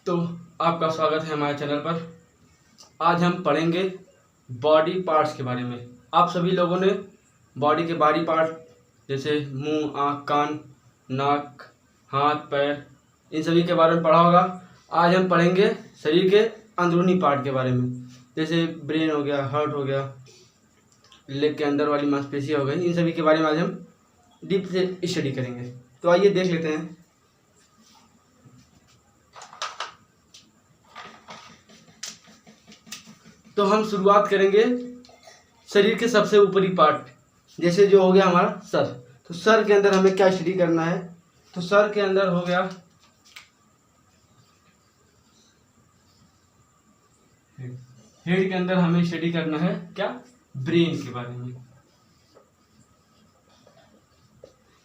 तो आपका स्वागत है हमारे चैनल पर। आज हम पढ़ेंगे बॉडी पार्ट्स के बारे में। आप सभी लोगों ने बॉडी के बाहरी पार्ट जैसे मुंह, आँख, कान, नाक, हाथ, पैर, इन सभी के बारे में पढ़ा होगा। आज हम पढ़ेंगे शरीर के अंदरूनी पार्ट के बारे में, जैसे ब्रेन हो गया, हार्ट हो गया, लेग के अंदर वाली मांसपेशियाँ हो गई। इन सभी के बारे में आज हम डीप से स्टडी करेंगे। तो आइए देख लेते हैं। तो हम शुरुआत करेंगे शरीर के सबसे ऊपरी पार्ट, जैसे जो हो गया हमारा सर। तो सर के अंदर हमें क्या स्टडी करना है? तो सर के अंदर हो गया हेड के अंदर हमें स्टडी करना है क्या? ब्रेन के बारे में।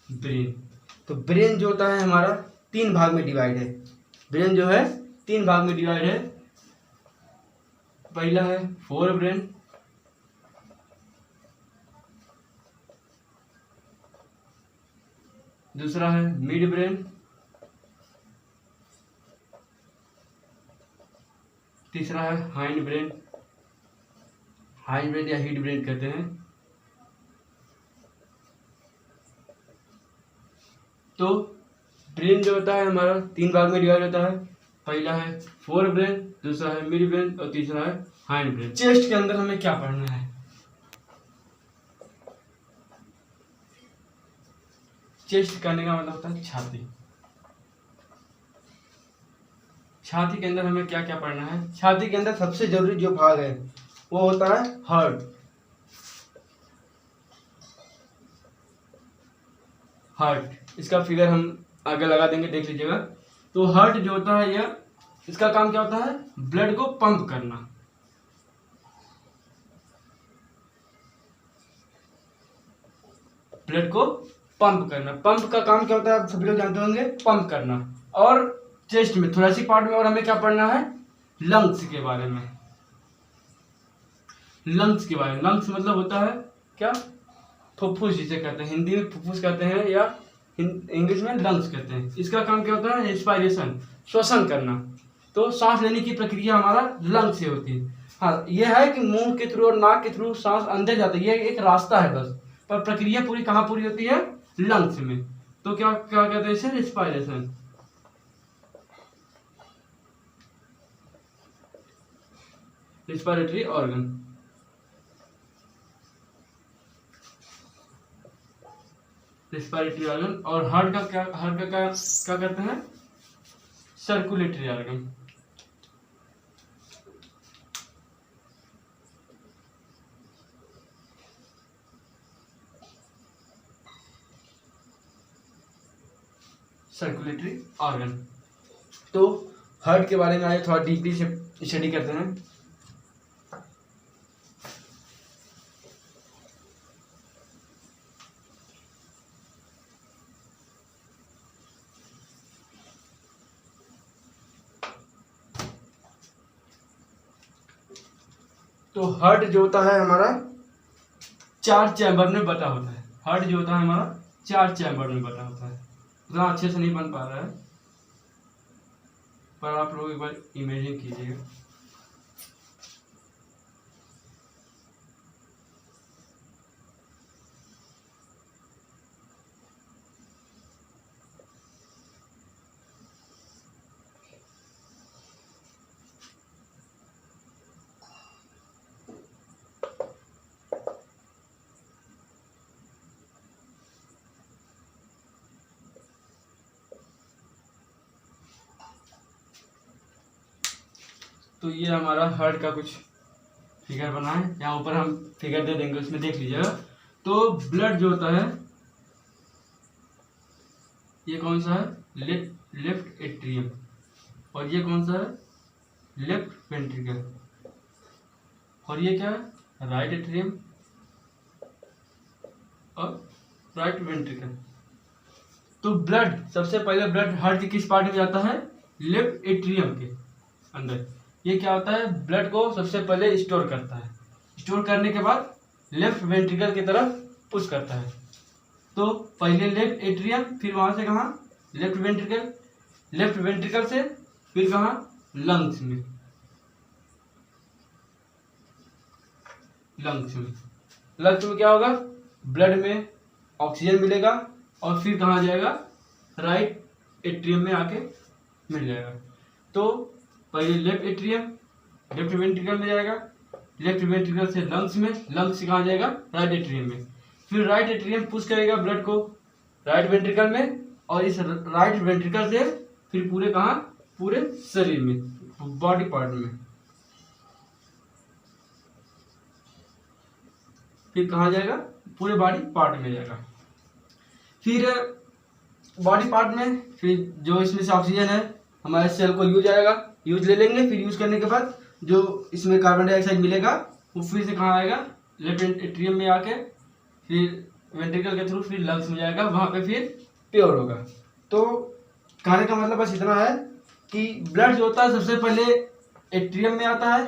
ब्रेन, तो ब्रेन जो होता है हमारा 3 भाग में डिवाइड है। ब्रेन जो है 3 भाग में डिवाइड है। पहला है फोर ब्रेन, दूसरा है मिड ब्रेन, तीसरा है हाइंड ब्रेन। हाइंड ब्रेन या हिड ब्रेन कहते हैं। तो ब्रेन जो होता है हमारा 3 भाग में डिवाइड होता है। पहला है फोर ब्रेन, दूसरा है मिड ब्रेन और तीसरा है हाइंड ब्रेन। चेस्ट के अंदर हमें क्या पढ़ना है? चेस्ट करने का मतलब होता है छाती। छाती के अंदर हमें क्या क्या पढ़ना है? छाती के अंदर सबसे जरूरी जो भाग है वो होता है हार्ट। हार्ट, इसका फिगर हम आगे लगा देंगे, देख लीजिएगा। तो हार्ट जो होता है यह, इसका काम क्या होता है? ब्लड को पंप करना। ब्लड को पंप करना। पंप का काम क्या होता है आप सभी लोग जानते होंगे, पंप करना। और चेस्ट में, थोरेसिक पार्ट में और हमें क्या पढ़ना है? लंग्स के बारे में। लंग्स के बारे में, लंग्स मतलब होता है क्या? फुफ्फुस जिसे कहते हैं, हिंदी में फुफ्फुस कहते हैं या इंग्लिश में लंग्स कहते हैं। इसका काम क्या होता है? रेस्पिरेशन, श्वसन करना। तो सांस लेने की प्रक्रिया हमारा लंग्स से होती है। हाँ, यह है कि मुंह के थ्रू और नाक के थ्रू सांस अंदर जाती है, ये एक रास्ता है बस, पर प्रक्रिया पूरी कहाँ पूरी होती है? लंग्स में। तो क्या क्या कहते हैं इसे? Respiration. Respiratory organ. Respiratory organ. और हार्ट का क्या कहते हैं? Circulatory organ. Circulatory organ. तो हार्ट के बारे में आइए थोड़ा डीपली से स्टडी करते हैं। तो हार्ट जो होता है हमारा 4 चैम्बर में बटा होता है। हार्ट जो होता है हमारा 4 चैम्बर में बटा होता है। उतना अच्छे से नहीं बन पा रहा है, पर आप लोग एक बार इमेजिन कीजिएगा। तो ये हमारा हार्ट का कुछ फिगर बना है, यहाँ ऊपर हम फिगर दे देंगे, उसमें देख लीजिएगा। तो ब्लड जो होता है ये कौन सा है? Left atrium. और ये कौन सा है? Left ventricle. और ये क्या है? राइट एट्रियम और राइट वेंट्रिकल। तो ब्लड, सबसे पहले ब्लड हार्ट के किस पार्ट में जाता है? लेफ्ट एट्रियम के अंदर। ये क्या होता है? ब्लड को सबसे पहले स्टोर करता है। स्टोर करने के बाद लेफ्ट वेंट्रिकल की तरफ पुश करता है। तो पहले लेफ्ट एट्रियम, फिर वहां से कहाँ? Left ventricle. लेफ्ट वेंट्रिकल से फिर कहाँ, लंग्स में। लंग्स में क्या होगा, ब्लड में ऑक्सीजन मिलेगा और फिर कहाँ जाएगा, राइट एट्रियम में आके मिल जाएगा। तो पहले लेफ्ट वेंट्रिकल में जाएगा, लेफ्ट वेंट्रिकल से लंग्स में, लंग्स से कहाँ जाएगा, राइट एट्रियम में। फिर राइट एट्रियम पुश करेगा ब्लड को राइट वेंट्रिकल में, और इस राइट वेंट्रिकल से फिर पूरे कहाँ, पूरे शरीर में, बॉडी पार्ट में। फिर कहाँ जाएगा, पूरे बॉडी पार्ट में जाएगा। फिर बॉडी पार्ट में फिर जो इसमें से ऑक्सीजन है हमारे सेल को यूज आएगा, यूज ले लेंगे। फिर यूज करने के बाद जो इसमें कार्बन डाइऑक्साइड मिलेगा वो फिर से कहाँ आएगा, लेफ्ट एट्रियम में आके फिर वेंट्रिकल के थ्रू फिर लंग्स में जाएगा, वहाँ पे फिर प्योर होगा। तो कहने का मतलब बस इतना है कि ब्लड जो होता है सबसे पहले एट्रियम में आता है,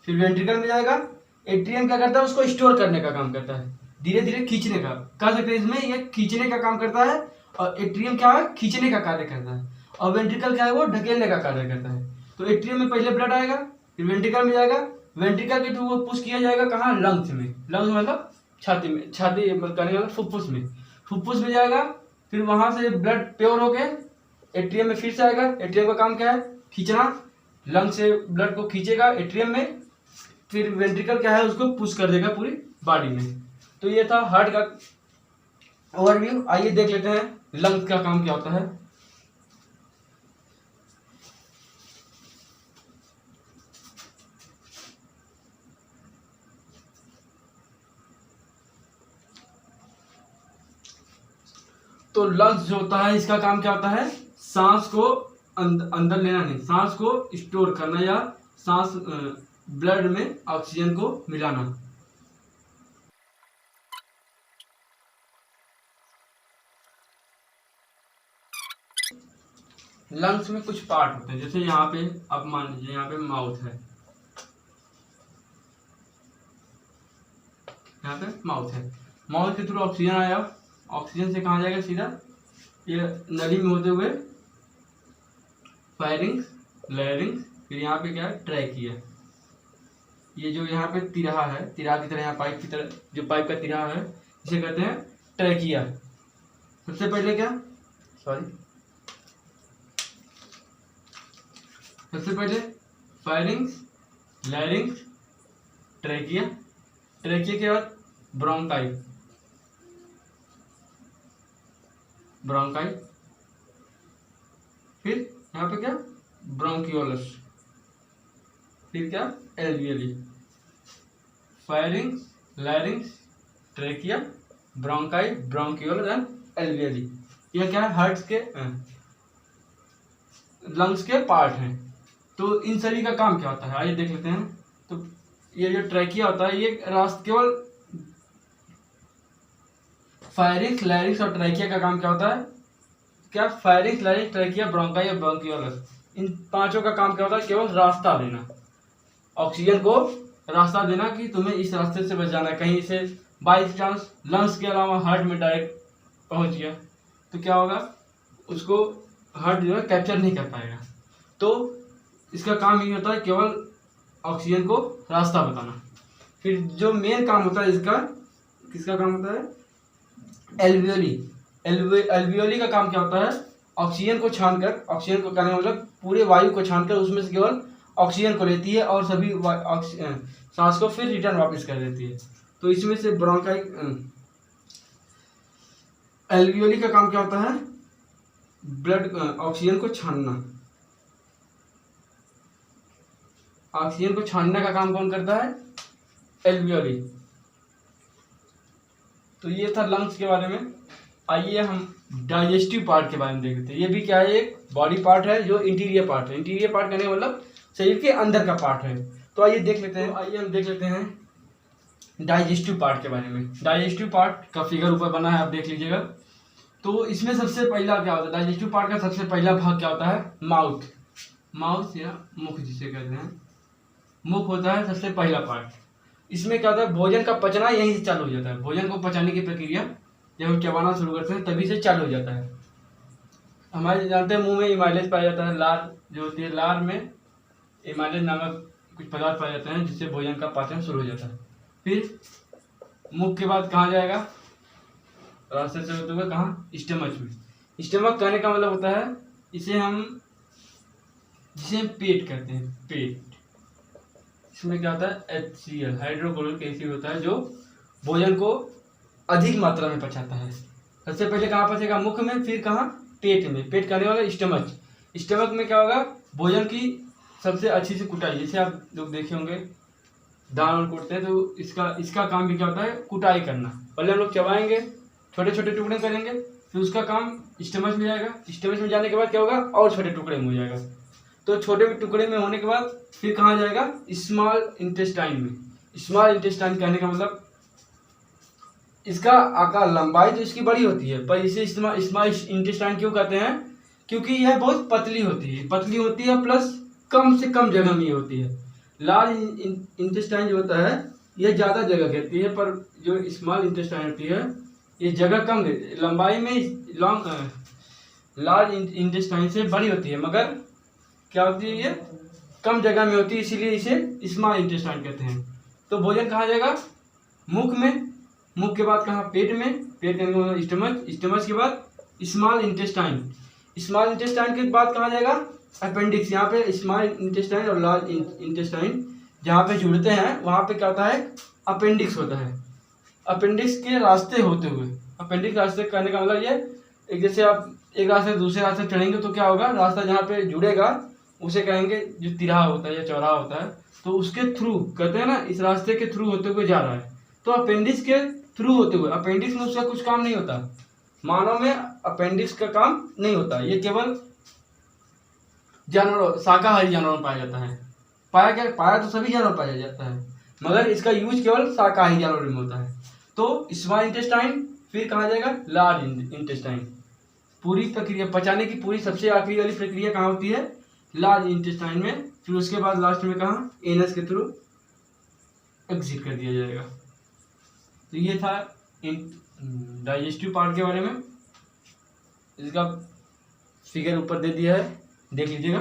फिर वेंट्रिकल में जाएगा। एट्रियम क्या करता है, उसको स्टोर करने का काम करता है, धीरे धीरे खींचने का, कह सकते हैं इसमें ये खींचने का काम करता है। और एट्रियम क्या है, खींचने का कार्य करता है, और वेंट्रिकल क्या है, वो ढकेलने का कार्य करता है। तो एट्रियम में पहले ब्लड आएगा, फिर वेंट्रिकल में जाएगा, वेंट्रिकल के थ्रू वो पुश किया जाएगा कहाँ, लंग्स में। लंग्स मतलब छाती में, छाती करने वाला फुफ्फुस में, फुफ्फुस में जाएगा। फिर वहां से ब्लड प्योर होके एट्रियम में फिर से आएगा। एट्रियम का काम क्या है, खींचना, लंग से ब्लड को खींचेगा एट्रियम में, फिर वेंट्रिकल क्या है, उसको पुश कर देगा पूरी बॉडी में। तो ये था हार्ट का ओवरव्यू। आइए देख लेते हैं लंग्स का काम क्या होता है। तो लंग्स जो होता है इसका काम क्या होता है, सांस को अंदर लेना नहीं, सांस को स्टोर करना या सांस ब्लड में ऑक्सीजन को मिलाना। लंग्स में कुछ पार्ट होते हैं, जैसे यहाँ पे अब मान लीजिए यहाँ पे माउथ है, यहाँ पे माउथ है, माउथ के थ्रू ऑक्सीजन आया, ऑक्सीजन से कहाँ जाएगा, सीधा ये नली में होते हुए फायरिंग्स, लैरिंग्स, फिर यहाँ पे क्या है, ट्रैकिया। ये जो यहाँ पे तिराहा है, तिराहा की तरह, यहाँ पाइप की तरह जो पाइप का तिराहा है, इसे कहते हैं ट्रैकिया। सबसे पहले क्या, सबसे पहले फायरिंग्स, लैरिंग्स, ट्रैकिया, ट्रैकिया के बाद ब्रोंकाई, ब्रोंकाई, फिर यहाँ पे क्या, ब्रोंकियोलस, फिर क्या, alveoli. Pharynx, larynx, trachea, bronchi, bronchioles and alveoli. यह क्या है, हार्ट के लंग्स के पार्ट हैं। तो इन सभी का काम क्या होता है, आइए देख लेते हैं। तो ये जो ट्रैकिया होता है, ये केवल फायरिंग्स, लैरिंग्स और ट्रैकिया का काम क्या होता है, क्या, फायरिंग्स, लैरिंग्स, ट्रैकिया, ब्रोंकाई और ब्रोंकियोलस, इन पांचों का काम क्या होता है, केवल रास्ता देना, ऑक्सीजन को रास्ता देना कि तुम्हें इस रास्ते से बच जाना है। कहीं से बाई चांस लंग्स के अलावा हार्ट में डायरेक्ट पहुंच गया तो क्या होगा, उसको हार्ट जो है कैप्चर नहीं कर पाएगा। तो इसका काम ये होता है केवल ऑक्सीजन को रास्ता बताना। फिर जो मेन काम होता है इसका, किसका काम होता है, एल्वियोली। एल्वियोली का काम क्या होता है, ऑक्सीजन को छानकर, ऑक्सीजन को कहने मतलब पूरे वायु को छानकर उसमें से केवल ऑक्सीजन को लेती है और सभी सांस को फिर रिटर्न वापस कर देती है। तो इसमें से ब्रोंकाई, एल्वियोली का काम क्या होता है, ब्लड ऑक्सीजन को छानना। ऑक्सीजन को छानने का काम कौन करता है, एल्वियोली। तो ये था लंग्स के बारे में। आइए हम डाइजेस्टिव पार्ट के बारे में देखते हैं। ये भी क्या है, एक बॉडी पार्ट है जो इंटीरियर पार्ट है। इंटीरियर पार्ट कहने का मतलब शरीर के अंदर का पार्ट है। तो आइए देख लेते हैं, आइए हम देख लेते हैं डाइजेस्टिव पार्ट के बारे में। डाइजेस्टिव पार्ट का फिगर ऊपर बना है, आप देख लीजिएगा। तो इसमें सबसे पहला क्या होता है, डाइजेस्टिव पार्ट का सबसे पहला भाग क्या होता है, माउथ। माउथ या मुख जिसे कहते हैं, मुख होता है सबसे पहला पार्ट। इसमें क्या होता है, भोजन का पचना यहीं से चालू हो जाता है। भोजन को पचाने की प्रक्रिया जब हम चबाना शुरू करते हैं तभी से चालू हो जाता है। हमारे जानते हैं मुंह में इमाइलेज पाया जाता है, लार जो होती है, लार में इमाइलेज नामक कुछ पदार्थ पाए जाते हैं जिससे भोजन का पाचन शुरू हो जाता है। फिर मुख के बाद कहाँ जाएगा, रास्ते से होते हुए कहाँ, स्टमक में। स्टमक कहने का मतलब होता है जिसे हम पेट कहते हैं, पेट। इसमें क्या होता है, HCl हाइड्रोक्लोरिक एसिड होता है जो भोजन को अधिक मात्रा में पचाता है। सबसे पहले कहाँ पचेगा, मुख में, फिर कहाँ, पेट में। पेट कहने वाला स्टमक। स्टमक में क्या होगा, भोजन की सबसे अच्छी से कुटाई। जैसे आप लोग देखे होंगे दाल कूटते हैं तो इसका काम भी क्या होता है, कुटाई करना। पहले हम लोग चबाएंगे, छोटे छोटे टुकड़े करेंगे, फिर उसका काम स्टमक में जाएगा। स्टमक में जाने के बाद क्या होगा, और छोटे टुकड़े में हो जाएगा। तो छोटे टुकड़े में होने के बाद फिर कहाँ जाएगा, स्मॉल इंटेस्टाइन में। स्मॉल इंटेस्टाइन कहने का मतलब इसका आकार, लंबाई तो इसकी बड़ी होती है, पर इसे स्मॉल इंटेस्टाइन क्यों कहते हैं, क्योंकि यह बहुत पतली होती है, प्लस कम से कम जगह में होती है। लार्ज इंटेस्टाइन जो होता है यह ज़्यादा जगह घेरती है, पर जो स्मॉल इंटेस्टाइन होती है ये जगह कम, लंबाई में लार्ज इंटेस्टाइन से बड़ी होती है, मगर क्या होती है, ये कम जगह में होती है, इसीलिए इसे स्मॉल इंटेस्टाइन कहते हैं। तो भोजन कहाँ जाएगा, मुख में। मुख के बाद कहाँ, पेट में। पेट के स्टमक। स्टमक के बाद स्मॉल इंटेस्टाइन। स्मॉल इंटेस्टाइन के बाद कहाँ जाएगा, अपेंडिक्स। यहाँ पे स्मॉल इंटेस्टाइन और लार्ज इंटेस्टाइन जहाँ पे जुड़ते हैं वहाँ पे क्या होता है, अपेंडिक्स होता है। अपेंडिक्स के रास्ते होते हुए, अपेंडिक्स रास्ते करने का मतलब ये, एक जैसे आप एक रास्ते से दूसरे रास्ते चढ़ेंगे तो क्या होगा, रास्ता जहाँ पे जुड़ेगा उसे कहेंगे जो तिराहा होता है या चौराहा होता है, तो उसके थ्रू कहते हैं ना, इस रास्ते के थ्रू होते हुए जा रहा है। तो अपेंडिक्स के थ्रू होते हुए, अपेंडिक्स में उसका कुछ काम नहीं होता। मानव में अपेंडिक्स का काम नहीं होता, ये केवल जानवरों, शाकाहारी जानवरों में पाया जाता है। पाया तो सभी जानवरों में पाया जाता है, मगर इसका यूज केवल शाकाहारी जानवरों में होता है। तो स्मॉल इंटेस्टाइन, फिर कहाँ जाएगा, लार्ज इंटेस्टाइन। पूरी प्रक्रिया पचाने की पूरी सबसे आखिरी वाली प्रक्रिया कहाँ होती है, लार्ज इंटेस्टाइन में। फिर उसके बाद लास्ट में कहाँ, एनस के थ्रू एग्जिट कर दिया जाएगा। तो ये था डाइजेस्टिव पार्ट के बारे में। इसका फिगर ऊपर दे दिया है, देख लीजिएगा।